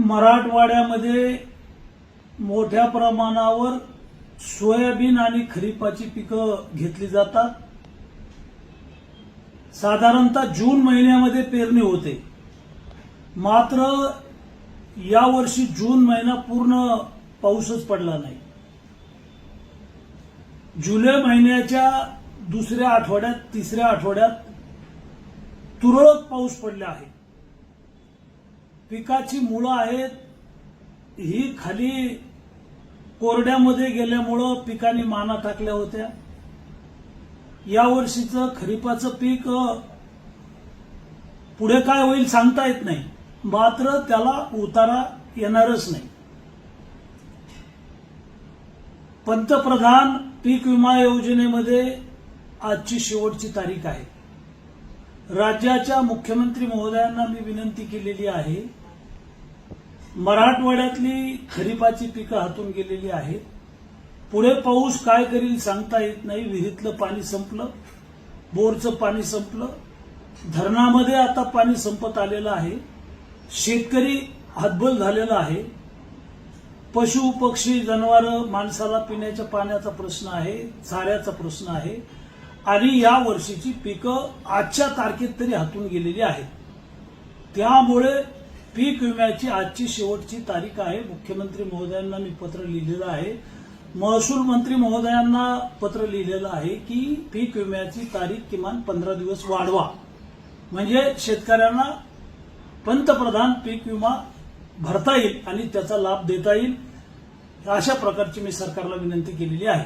मराठवाड्यामध्ये मोठ्या प्रमाणावर सोयाबीन आणि खरीपाची पिकं घेतली जातात। साधारणतः जून महिन्यामध्ये पेरणी होते, मात्र यावर्षी जून महिना पूर्ण पाऊसच पडला नाही। जुलै महिन्याच्या दुसऱ्या आठवड्यात तिसऱ्या आठवड्यात तुरळक पाऊस पडला आहे। पिकाची मुळं आहेत ही खाली कोरड्यामध्ये गेल्यामुळं पिकांनी माना टाकल्या होत्या। यावर्षीचं खरीपाचं पीक पुढे काय होईल सांगता येत नाही, मात्र त्याला उतारा येणारच नाही। पंतप्रधान पीक विमा योजनेमध्ये आजची शेवटची तारीख आहे। राज्याच्या मुख्यमंत्री महोदयांना मी विनंती केलेली आहे, मराठवाड्यातली खरीपाची पिकं हातून गेलेली आहेत। पुढे पाऊस काय करील सांगता येत नाही। विहिरीतलं पाणी संपलं, बोरचं पाणी संपलं, धरणामध्ये आता पाणी संपत आलेलं आहे। शेतकरी हतबल झालेला आहे। पशु पक्षी जनावरं माणसाला पिण्याच्या पाण्याचा प्रश्न आहे, चाऱ्याचा प्रश्न आहे आणि या वर्षीची पिकं आजच्या तारखेत तरी हातून गेलेली आहेत। त्यामुळे पीक विम्याची आजची शेवटची तारीख आहे। मुख्यमंत्री महोदयांना मी पत्र लिहिलेलं आहे, महसूल मंत्री महोदयांना पत्र लिहिलेलं आहे की पीक विम्याची तारीख किमान 15 दिवस वाढवा, म्हणजे शेतकऱ्यांना पंतप्रधान पीक विमा भरता येईल आणि त्याचा लाभ देता येईल। अशा प्रकारची मी सरकारला विनंती केलेली आहे।